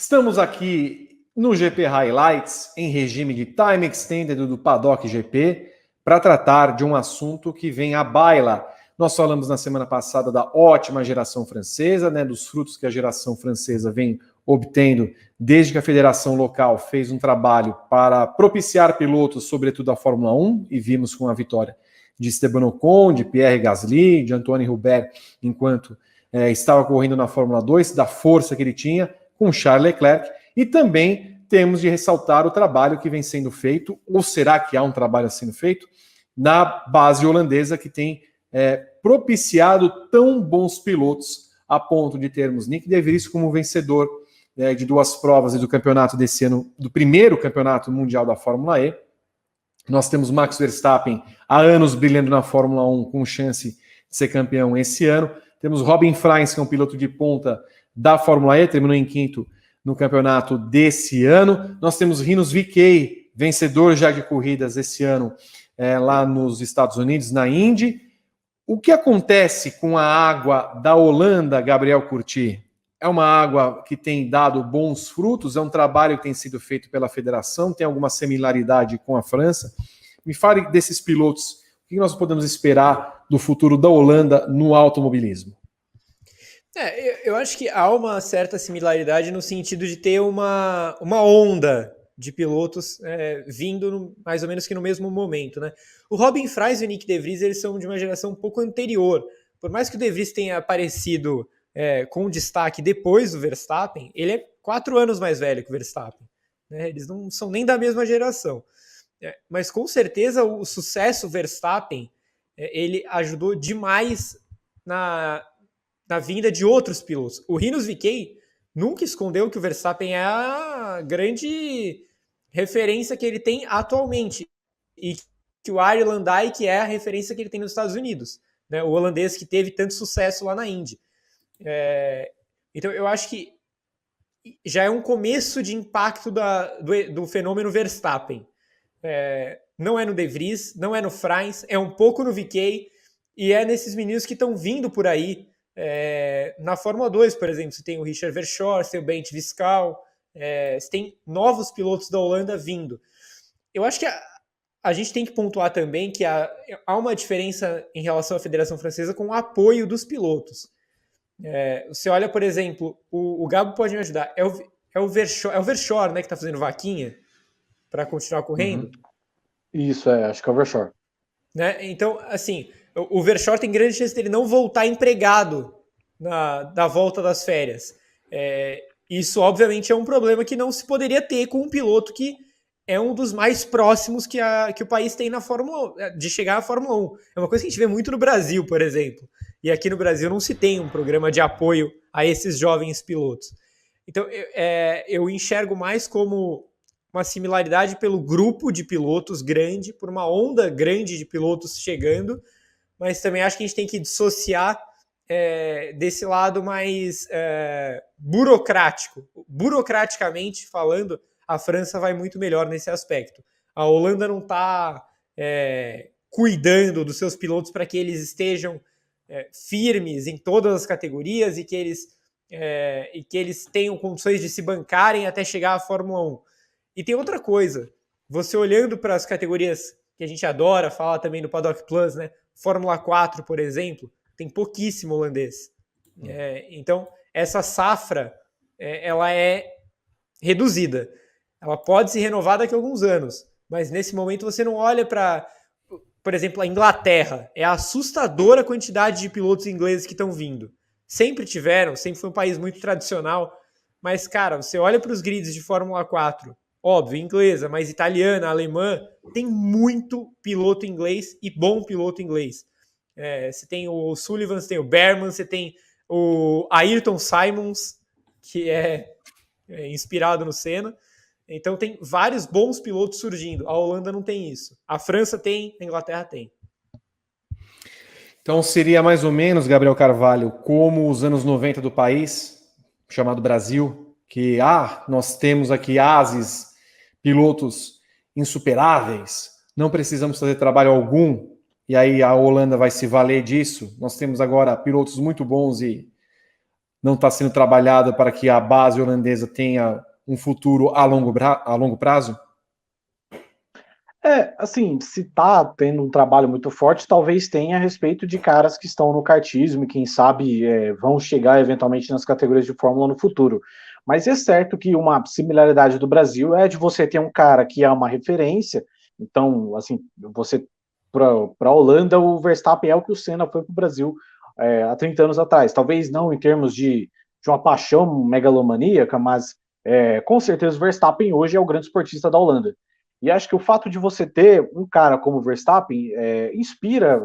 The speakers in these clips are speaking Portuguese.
Estamos aqui no GP Highlights, em regime de Time Extended do Paddock GP, para tratar de um assunto que vem à baila. Nós falamos na semana passada da ótima geração francesa, dos frutos que a geração francesa vem obtendo desde que a federação local fez um trabalho para propiciar pilotos, sobretudo da Fórmula 1, e vimos com a vitória de Esteban Ocon, de Pierre Gasly, de Antoine Hubert, enquanto estava correndo na Fórmula 2, da força que ele tinha, com Charles Leclerc, e também temos de ressaltar o trabalho que vem sendo feito, ou será que há um trabalho sendo feito, na base holandesa que tem propiciado tão bons pilotos a ponto de termos Nick De Vries como vencedor de duas provas do campeonato desse ano, do primeiro campeonato mundial da Fórmula E. Nós temos Max Verstappen há anos brilhando na Fórmula 1 com chance de ser campeão esse ano. Temos Robin Freins, que é um piloto de ponta da Fórmula E, terminou em quinto no campeonato desse ano. Nós temos Rinus VeeKay, vencedor já de corridas esse ano lá nos Estados Unidos, na Indy. O que acontece com a água da Holanda, Gabriel Curti? É uma água que tem dado bons frutos, é um trabalho que tem sido feito pela federação, tem alguma similaridade com a França. Me fale desses pilotos, o que nós podemos esperar do futuro da Holanda no automobilismo? Eu acho que há uma certa similaridade no sentido de ter uma onda de pilotos vindo mais ou menos que no mesmo momento, né? O Robin Freins e o Nick De Vries, eles são de uma geração um pouco anterior. Por mais que o De Vries tenha aparecido com destaque depois do Verstappen, ele é 4 anos mais velho que o Verstappen, né? Eles não são nem da mesma geração. Mas com certeza o sucesso Verstappen, ele ajudou demais na vinda de outros pilotos. O Rinus VeeKay nunca escondeu que o Verstappen é a grande referência que ele tem atualmente e que o Arie Luyendyk é a referência que ele tem nos Estados Unidos, né? O holandês que teve tanto sucesso lá na Indy. Então eu acho que já é um começo de impacto do fenômeno Verstappen. Não é no De Vries, não é no Freins, é um pouco no VeeKay e é nesses meninos que estão vindo por aí. Na Fórmula 2, por exemplo, você tem o Richard Verschoor, você tem o Bent Viscal, você tem novos pilotos da Holanda vindo. Eu acho que a gente tem que pontuar também que há uma diferença em relação à Federação Francesa com o apoio dos pilotos. Você olha, por exemplo, o Gabo pode me ajudar, é o Verschoor, né, que está fazendo vaquinha para continuar correndo? Uhum. Isso, acho que é o Verschoor. Né? Então, assim, o Verschoor tem grande chance dele não voltar empregado da volta das férias. Isso, obviamente, é um problema que não se poderia ter com um piloto que é um dos mais próximos que o país tem na Fórmula 1, de chegar à Fórmula 1. É uma coisa que a gente vê muito no Brasil, por exemplo. E aqui no Brasil não se tem um programa de apoio a esses jovens pilotos. Então, eu enxergo mais como uma similaridade pelo grupo de pilotos grande, por uma onda grande de pilotos chegando, mas também acho que a gente tem que dissociar desse lado mais burocrático. Burocraticamente falando, a França vai muito melhor nesse aspecto. A Holanda não está cuidando dos seus pilotos para que eles estejam firmes em todas as categorias e que eles tenham condições de se bancarem até chegar à Fórmula 1. E tem outra coisa, você olhando para as categorias que a gente adora, falar também do Paddock Plus, né? Fórmula 4, por exemplo, tem pouquíssimo holandês. Então, essa safra, ela é reduzida. Ela pode se renovar daqui a alguns anos, mas nesse momento você não olha para, por exemplo, a Inglaterra. É assustadora a quantidade de pilotos ingleses que estão vindo. Sempre tiveram, sempre foi um país muito tradicional, mas, cara, você olha para os grids de Fórmula 4, óbvio, inglesa, mas italiana, alemã, tem muito piloto inglês e bom piloto inglês. Você tem o Sullivan, você tem o Behrman, você tem o Ayrton Simons, que é inspirado no Senna. Então tem vários bons pilotos surgindo. A Holanda não tem isso. A França tem, a Inglaterra tem. Então seria mais ou menos, Gabriel Carvalho, como os anos 90 do país, chamado Brasil, que nós temos aqui ases, pilotos insuperáveis, não precisamos fazer trabalho algum, e aí a Holanda vai se valer disso. Nós temos agora pilotos muito bons e não está sendo trabalhada para que a base holandesa tenha um futuro a longo prazo? Assim, se tá tendo um trabalho muito forte, talvez tenha a respeito de caras que estão no kartismo e quem sabe vão chegar eventualmente nas categorias de Fórmula no futuro. Mas é certo que uma similaridade do Brasil é de você ter um cara que é uma referência. Então, assim, você para a Holanda, o Verstappen é o que o Senna foi para o Brasil há 30 anos atrás. Talvez não em termos de uma paixão megalomaníaca, mas com certeza o Verstappen hoje é o grande esportista da Holanda. E acho que o fato de você ter um cara como o Verstappen inspira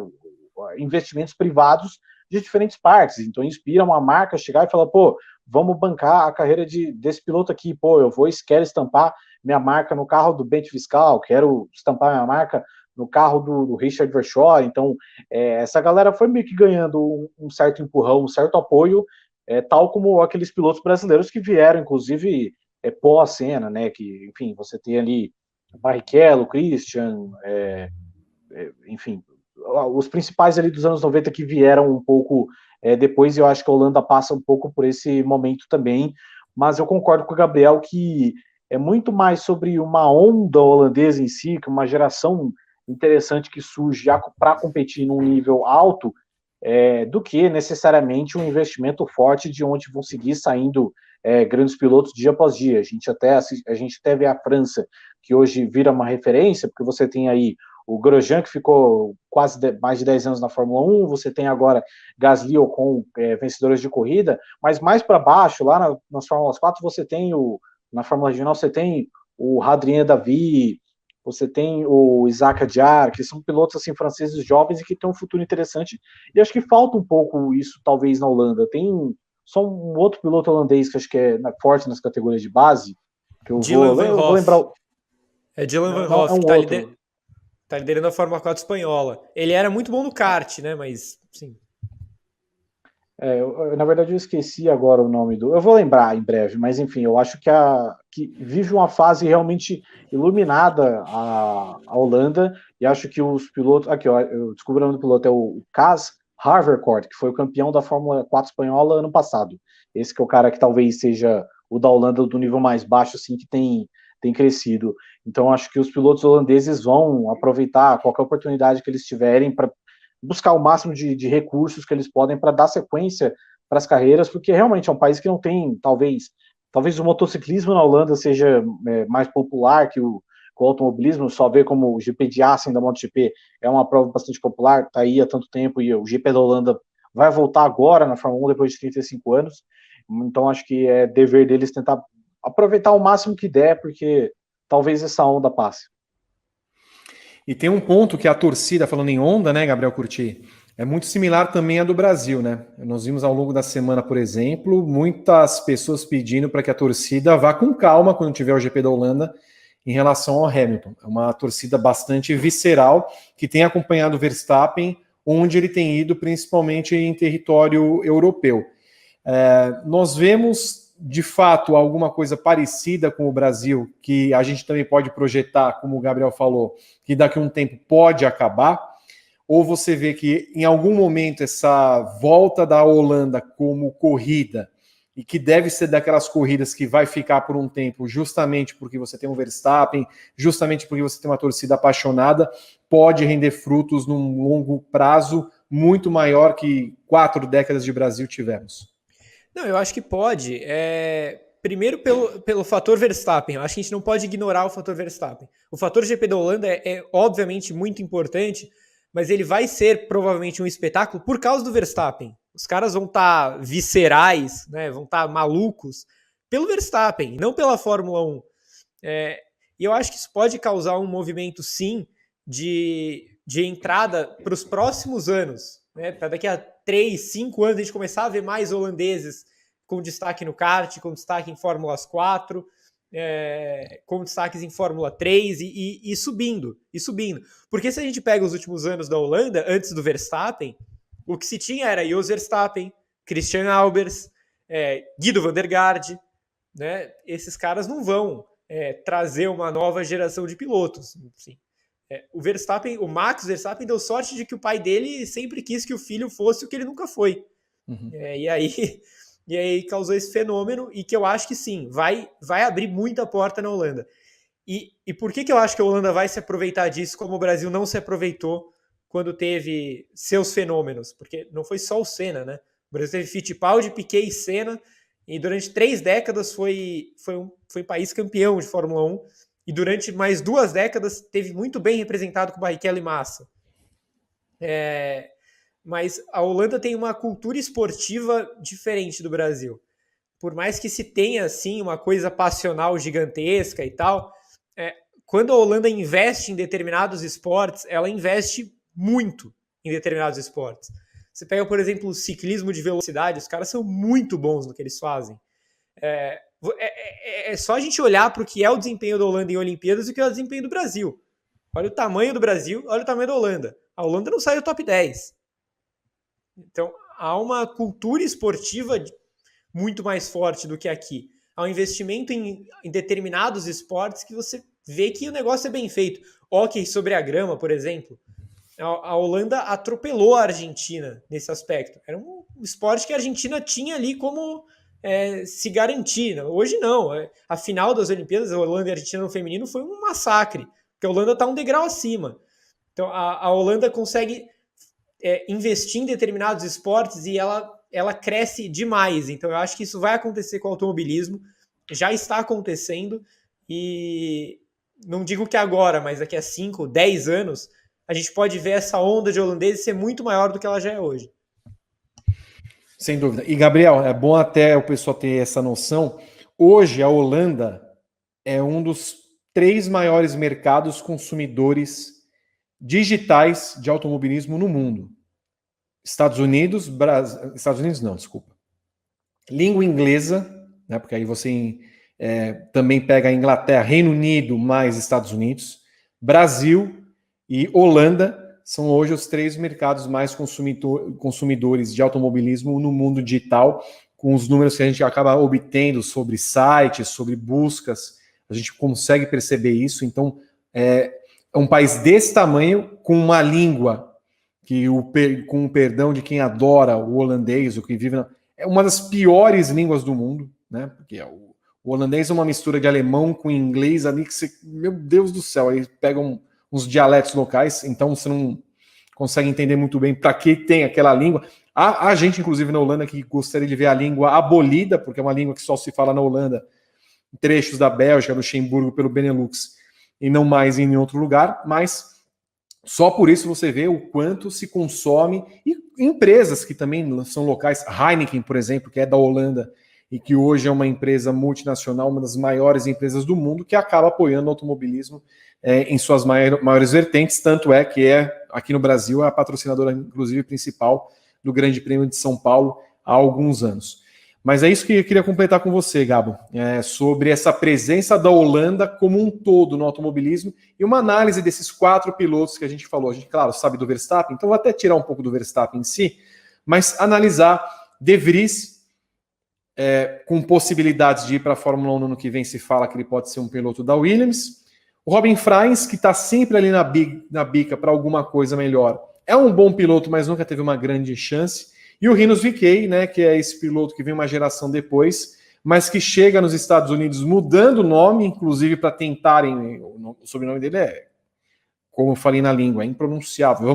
investimentos privados de diferentes partes. Então, inspira uma marca a chegar e falar, pô, vamos bancar a carreira desse piloto aqui. Pô, quero estampar minha marca no carro do Bento Fiscal, quero estampar minha marca no carro do Richard Verschoor. Então, essa galera foi meio que ganhando um certo empurrão, um certo apoio, tal como aqueles pilotos brasileiros que vieram, inclusive, pós-cena, né? Que, enfim, você tem ali Barrichello, Christian, enfim, os principais ali dos anos 90 que vieram um pouco depois, e eu acho que a Holanda passa um pouco por esse momento também, mas eu concordo com o Gabriel que é muito mais sobre uma onda holandesa em si, que uma geração interessante que surge para competir num nível alto, do que necessariamente um investimento forte de onde vão seguir saindo grandes pilotos dia após dia. A gente até vê a França, que hoje vira uma referência, porque você tem aí o Grosjean, que ficou mais de 10 anos na Fórmula 1, você tem agora Gasly ou Ocon, vencedores de corrida, mas mais para baixo, lá nas Fórmulas 4, na Fórmula Regional, você tem o Adrien Davi, você tem o Isaac Adjar, que são pilotos assim, franceses jovens e que têm um futuro interessante, e acho que falta um pouco isso, talvez, na Holanda. Tem só um outro piloto holandês que acho que é forte nas categorias de base, que eu vou lembrar. É Dylan Van Não, Hoff, é um que outro. tá liderando a Fórmula 4 espanhola. Ele era muito bom no kart, né? Mas, sim. Na verdade, eu esqueci agora o nome do. Eu vou lembrar em breve, mas enfim, eu acho que vive uma fase realmente iluminada a Holanda, e acho que os pilotos. Aqui, ó, eu descobri o nome do piloto, é o Cas Harvercourt, que foi o campeão da Fórmula 4 espanhola ano passado. Esse que é o cara que talvez seja o da Holanda do nível mais baixo, assim, que tem crescido. Então, acho que os pilotos holandeses vão aproveitar qualquer oportunidade que eles tiverem para buscar o máximo de recursos que eles podem para dar sequência para as carreiras, porque realmente é um país que não tem, talvez o motociclismo na Holanda seja mais popular que o automobilismo, só ver como o GP de Assen da MotoGP é uma prova bastante popular, está aí há tanto tempo, e o GP da Holanda vai voltar agora na Fórmula 1 depois de 35 anos, então acho que é dever deles tentar aproveitar o máximo que der, porque talvez essa onda passe. E tem um ponto que a torcida, falando em onda, né, Gabriel Curti, é muito similar também à do Brasil, né? Nós vimos ao longo da semana, por exemplo, muitas pessoas pedindo para que a torcida vá com calma quando tiver o GP da Holanda em relação ao Hamilton. É uma torcida bastante visceral que tem acompanhado o Verstappen onde ele tem ido, principalmente em território europeu. Nós vemos de fato alguma coisa parecida com o Brasil, que a gente também pode projetar, como o Gabriel falou, que daqui a um tempo pode acabar? Ou você vê que em algum momento essa volta da Holanda como corrida, e que deve ser daquelas corridas que vai ficar por um tempo, justamente porque você tem um Verstappen, justamente porque você tem uma torcida apaixonada, pode render frutos num longo prazo muito maior que 4 décadas de Brasil tivemos? Não, eu acho que pode. Primeiro pelo fator Verstappen. Eu acho que a gente não pode ignorar o fator Verstappen. O fator GP da Holanda é obviamente muito importante, mas ele vai ser provavelmente um espetáculo por causa do Verstappen. Os caras vão estar viscerais, né, vão estar malucos pelo Verstappen, não pela Fórmula 1. E eu acho que isso pode causar um movimento, sim, de entrada para os próximos anos, né? Para daqui a 3, 5 anos a gente começar a ver mais holandeses com destaque no kart, com destaque em Fórmulas 4, com destaques em Fórmula 3 e subindo, e subindo. Porque se a gente pega os últimos anos da Holanda, antes do Verstappen, o que se tinha era Jos Verstappen, Christian Albers, Guido van der Garde, né? Esses caras não vão trazer uma nova geração de pilotos. Assim. O Max Verstappen deu sorte de que o pai dele sempre quis que o filho fosse o que ele nunca foi. Uhum. E aí e aí causou esse fenômeno, e que eu acho que sim, vai abrir muita porta na Holanda. E por que eu acho que a Holanda vai se aproveitar disso, como o Brasil não se aproveitou quando teve seus fenômenos? Porque não foi só o Senna, né? O Brasil teve Fittipaldi, Piquet e Senna, e durante 3 décadas foi país campeão de Fórmula 1, e durante mais 2 décadas teve muito bem representado com Barrichello e Massa. Mas a Holanda tem uma cultura esportiva diferente do Brasil. Por mais que se tenha, assim, uma coisa passional gigantesca e tal, quando a Holanda investe em determinados esportes, ela investe muito em determinados esportes. Você pega, por exemplo, o ciclismo de velocidade, os caras são muito bons no que eles fazem. É só a gente olhar para o que é o desempenho da Holanda em Olimpíadas e o que é o desempenho do Brasil. Olha o tamanho do Brasil, olha o tamanho da Holanda. A Holanda não sai do top 10. Então, há uma cultura esportiva muito mais forte do que aqui. Há um investimento em determinados esportes que você vê que o negócio é bem feito. Hóquei sobre a grama, por exemplo. A Holanda atropelou a Argentina nesse aspecto. Era um esporte que a Argentina tinha ali como se garantir. Hoje não. A final das Olimpíadas, a Holanda e a Argentina no feminino, foi um massacre, porque a Holanda está um degrau acima. Então a Holanda consegue investir em determinados esportes e ela cresce demais. Então eu acho que isso vai acontecer com o automobilismo, já está acontecendo, e não digo que agora, mas daqui a 5, 10 anos, a gente pode ver essa onda de holandeses ser muito maior do que ela já é hoje. Sem dúvida. E, Gabriel, é bom até o pessoal ter essa noção. Hoje, a Holanda é um dos 3 maiores mercados consumidores digitais de automobilismo no mundo. Estados Unidos não, desculpa. Língua inglesa, né, porque aí você também pega a Inglaterra, Reino Unido mais Estados Unidos, Brasil e Holanda são hoje os 3 mercados mais consumidores de automobilismo no mundo digital, com os números que a gente acaba obtendo sobre sites, sobre buscas, a gente consegue perceber isso. Então, é um país desse tamanho, com uma língua que, com o perdão de quem adora o holandês, o que vive é uma das piores línguas do mundo, né? Porque o holandês é uma mistura de alemão com inglês ali que você, meu Deus do céu, aí pegam uns dialetos locais, então você não consegue entender muito bem para que tem aquela língua. Há gente, inclusive, na Holanda que gostaria de ver a língua abolida, porque é uma língua que só se fala na Holanda, em trechos da Bélgica, Luxemburgo, pelo Benelux, e não mais em outro lugar, mas só por isso você vê o quanto se consome, e empresas que também são locais, Heineken, por exemplo, que é da Holanda, e que hoje é uma empresa multinacional, uma das maiores empresas do mundo, que acaba apoiando o automobilismo em suas maiores vertentes, tanto é que aqui no Brasil, a patrocinadora, inclusive, principal do Grande Prêmio de São Paulo há alguns anos. Mas é isso que eu queria completar com você, Gabo, sobre essa presença da Holanda como um todo no automobilismo e uma análise desses 4 pilotos que a gente falou. A gente, claro, sabe do Verstappen, então vou até tirar um pouco do Verstappen em si, mas analisar De Vries, com possibilidades de ir para a Fórmula 1 no ano que vem, se fala que ele pode ser um piloto da Williams. O Robin Freins, que está sempre ali na bica para alguma coisa melhor. É um bom piloto, mas nunca teve uma grande chance. E o Rinus VeeKay, né, que é esse piloto que vem uma geração depois, mas que chega nos Estados Unidos mudando o nome, inclusive para tentarem... O sobrenome dele como eu falei na língua, é impronunciável.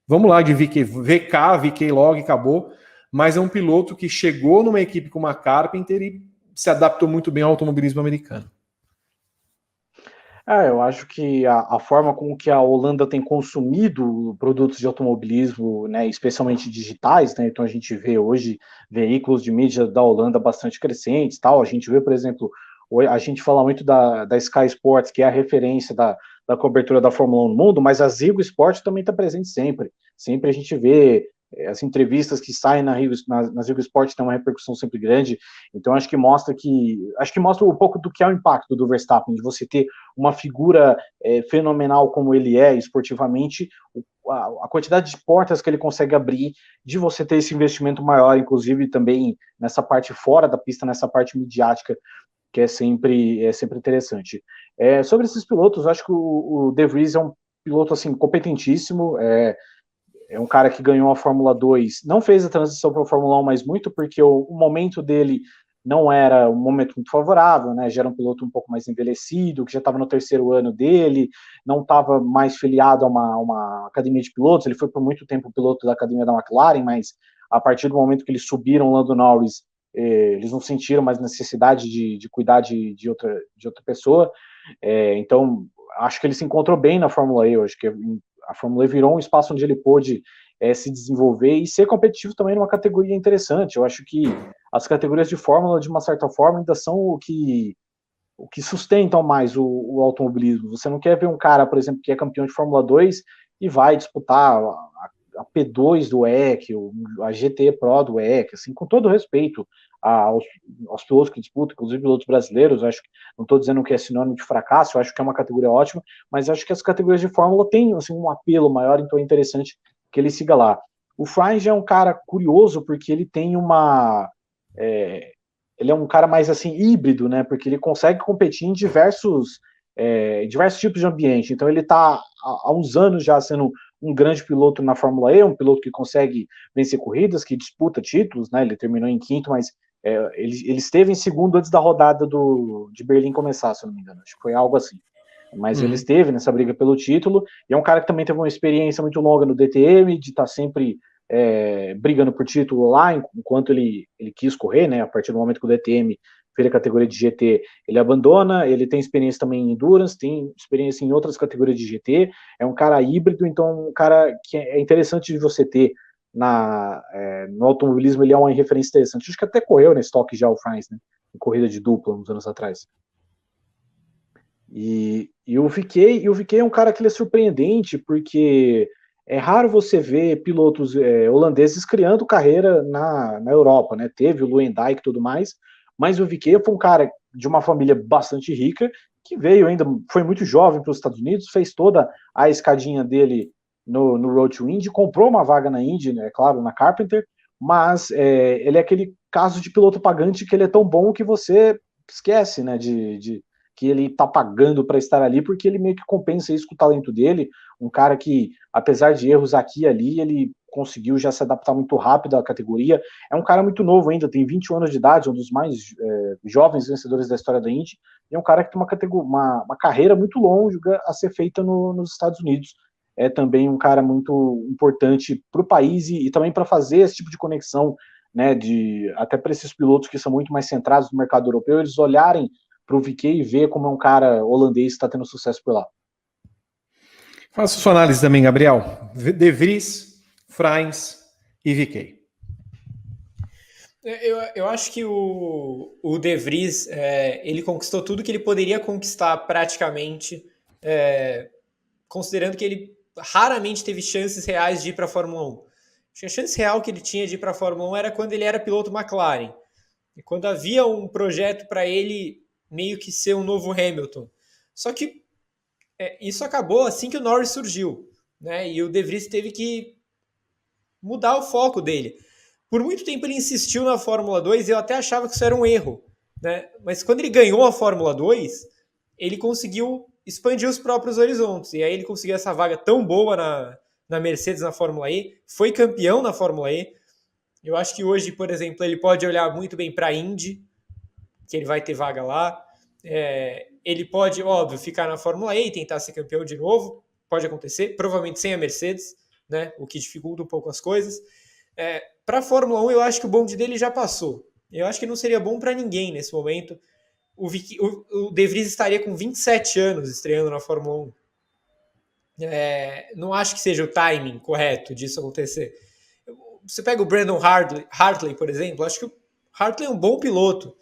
Vamos lá de VeeKay logo e acabou. Mas é um piloto que chegou numa equipe como a Carpenter e se adaptou muito bem ao automobilismo americano. Eu acho que a forma com que a Holanda tem consumido produtos de automobilismo, né, especialmente digitais, né, então a gente vê hoje veículos de mídia da Holanda bastante crescentes, tal. A gente vê, por exemplo, a gente fala muito da Sky Sports, que é a referência da cobertura da Fórmula 1 no mundo, mas a Ziggo Sport também está presente sempre. Sempre a gente vê as entrevistas que saem na Ziggo Sport têm uma repercussão sempre grande. Então acho que mostra um pouco do que é o impacto do Verstappen, de você ter uma figura fenomenal como ele é esportivamente, a quantidade de portas que ele consegue abrir, de você ter esse investimento maior, inclusive também nessa parte fora da pista, nessa parte midiática, que é sempre interessante. Sobre esses pilotos, acho que o De Vries é um piloto assim competentíssimo, é um cara que ganhou a Fórmula 2, não fez a transição para a Fórmula 1, mas muito porque o momento dele não era um momento muito favorável, né? Já era um piloto um pouco mais envelhecido, que já estava no terceiro ano dele, não estava mais filiado a uma academia de pilotos. Ele foi por muito tempo piloto da academia da McLaren, mas a partir do momento que eles subiram Lando Norris, eles não sentiram mais necessidade de cuidar de outra pessoa. Então, acho que ele se encontrou bem na Fórmula E. Eu acho que a Fórmula E virou um espaço onde ele pôde se desenvolver e ser competitivo também numa categoria interessante. Eu acho que as categorias de Fórmula, de uma certa forma, ainda são o que sustentam mais o automobilismo. Você não quer ver um cara, por exemplo, que é campeão de Fórmula 2 e vai disputar a P2 do WEC, a GT Pro do WEC, assim, com todo respeito aos pilotos que disputam, inclusive pilotos brasileiros. Acho que não estou dizendo que é sinônimo de fracasso, eu acho que é uma categoria ótima, mas acho que as categorias de Fórmula têm assim, um apelo maior, então é interessante que ele siga lá. O Fries é um cara curioso porque ele tem ele é um cara mais assim híbrido, né? Porque ele consegue competir em diversos tipos de ambiente. Então ele está há uns anos já sendo um grande piloto na Fórmula E, um piloto que consegue vencer corridas, que disputa títulos, né? Ele terminou em quinto, mas ele esteve em segundo antes da rodada de Berlim começar, se eu não me engano. Acho que foi algo assim. Mas ele esteve nessa briga pelo título, e é um cara que também teve uma experiência muito longa no DTM, de estar sempre brigando por título lá, enquanto ele quis correr, né? A partir do momento que o DTM fez a categoria de GT, ele abandona. Ele tem experiência também em Endurance, tem experiência em outras categorias de GT, é um cara híbrido, então um cara que é interessante de você ter no automobilismo. Ele é uma referência interessante. Acho que até correu na Stock já o Franz, né? Em corrida de dupla, uns anos atrás. E o VK é um cara que ele é surpreendente, porque é raro você ver pilotos holandeses criando carreira na Europa, né? Teve o Lewandijk e tudo mais, mas o VK foi um cara de uma família bastante rica, que veio ainda, foi muito jovem para os Estados Unidos, fez toda a escadinha dele no Road to Indy, comprou uma vaga na Indy, né, claro, na Carpenter, mas ele é aquele caso de piloto pagante que ele é tão bom que você esquece, né, que ele tá pagando para estar ali, porque ele meio que compensa isso com o talento dele. Um cara que, apesar de erros aqui e ali, ele conseguiu já se adaptar muito rápido à categoria. É um cara muito novo ainda, tem 21 anos de idade, um dos mais jovens vencedores da história da Indy, e é um cara que tem uma carreira muito longa a ser feita nos Estados Unidos. É também um cara muito importante para o país e também para fazer esse tipo de conexão, né, até para esses pilotos que são muito mais centrados no mercado europeu, eles olharem para o VK e ver como é um cara holandês que está tendo sucesso por lá. Faça sua análise também, Gabriel. De Vries, Franz e VK. Eu acho que o De Vries, ele conquistou tudo que ele poderia conquistar praticamente, considerando que ele raramente teve chances reais de ir para a Fórmula 1. Acho que a chance real que ele tinha de ir para a Fórmula 1 era quando ele era piloto McLaren. E quando havia um projeto para ele meio que ser um novo Hamilton. Só que isso acabou assim que o Norris surgiu, né? E o De Vries teve que mudar o foco dele. Por muito tempo ele insistiu na Fórmula 2 e eu até achava que isso era um erro, né? Mas quando ele ganhou a Fórmula 2, ele conseguiu expandir os próprios horizontes. E aí ele conseguiu essa vaga tão boa na Mercedes na Fórmula E, foi campeão na Fórmula E. Eu acho que hoje, por exemplo, ele pode olhar muito bem para a Indy, que ele vai ter vaga lá. Ele pode, óbvio, ficar na Fórmula E e tentar ser campeão de novo. Pode acontecer, provavelmente sem a Mercedes, né? O que dificulta um pouco as coisas. Para a Fórmula 1, eu acho que o bonde dele já passou. Eu acho que não seria bom para ninguém nesse momento. O De Vries estaria com 27 anos estreando na Fórmula 1. Não acho que seja o timing correto disso acontecer. Você pega o Brandon Hartley, por exemplo, acho que o Hartley é um bom piloto.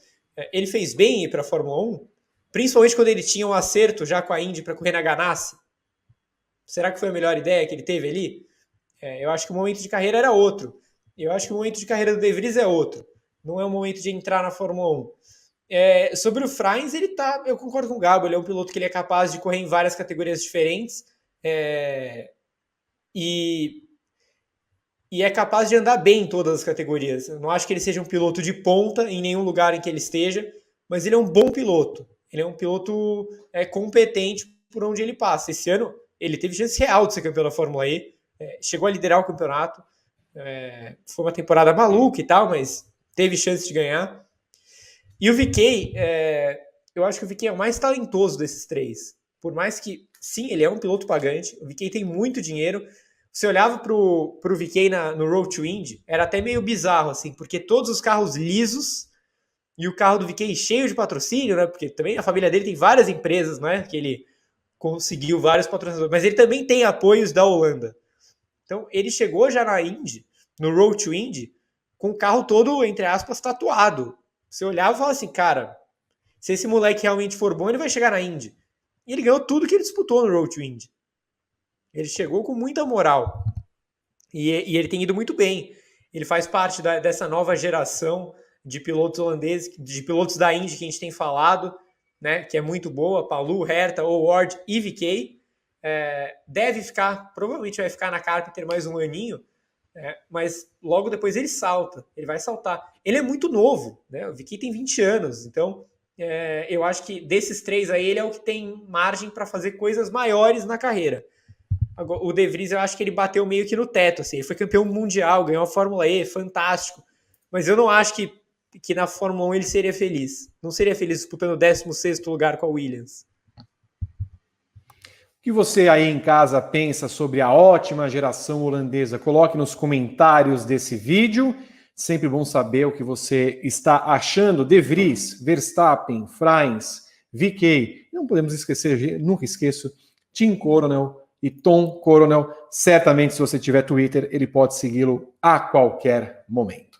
Ele fez bem ir para a Fórmula 1, principalmente quando ele tinha um acerto já com a Indy para correr na Ganassi. Será que foi a melhor ideia que ele teve ali? Eu acho que o momento de carreira era outro. Eu acho que o momento de carreira do De Vries é outro. Não é o momento de entrar na Fórmula 1. Sobre o Franz, eu concordo com o Gabo, ele é um piloto que ele é capaz de correr em várias categorias diferentes e é capaz de andar bem em todas as categorias. Eu não acho que ele seja um piloto de ponta em nenhum lugar em que ele esteja, mas ele é um bom piloto. Ele é um piloto competente por onde ele passa. Esse ano ele teve chance real de ser campeão da Fórmula E. chegou a liderar o campeonato. Foi uma temporada maluca e tal, mas teve chance de ganhar. E o VK, eu acho que o VK é o mais talentoso desses três. Por mais que, sim, ele é um piloto pagante, o VK tem muito dinheiro. Você olhava pro VK no Road to Indy, era até meio bizarro, assim, porque todos os carros lisos e o carro do VK cheio de patrocínio, né? Porque também a família dele tem várias empresas, né? Que ele conseguiu vários patrocinadores, mas ele também tem apoios da Holanda. Então, ele chegou já na Indy, no Road to Indy, com o carro todo, entre aspas, tatuado. Você olhava e falava assim, cara, se esse moleque realmente for bom, ele vai chegar na Indy. E ele ganhou tudo que ele disputou no Road to Indy. Ele chegou com muita moral. E ele tem ido muito bem. Ele faz parte dessa nova geração de pilotos holandeses, de pilotos da Indy que a gente tem falado, né, que é muito boa, Palou, Herta, O'Ward e VK. Provavelmente vai ficar na Carpenter mais um aninho, mas logo depois ele vai saltar. Ele é muito novo, né? O VK tem 20 anos, então eu acho que desses três aí ele é o que tem margem para fazer coisas maiores na carreira. Agora, o De Vries, eu acho que ele bateu meio que no teto, assim, ele foi campeão mundial, ganhou a Fórmula E, fantástico, mas eu não acho que na Fórmula 1 ele seria feliz. Não seria feliz disputando o 16º lugar com a Williams. O que você aí em casa pensa sobre a ótima geração holandesa? Coloque nos comentários desse vídeo. Sempre bom saber o que você está achando. De Vries, Verstappen, Freins, VK. Não podemos esquecer, nunca esqueço, Tim Coronel e Tom Coronel. Certamente, se você tiver Twitter, ele pode segui-lo a qualquer momento.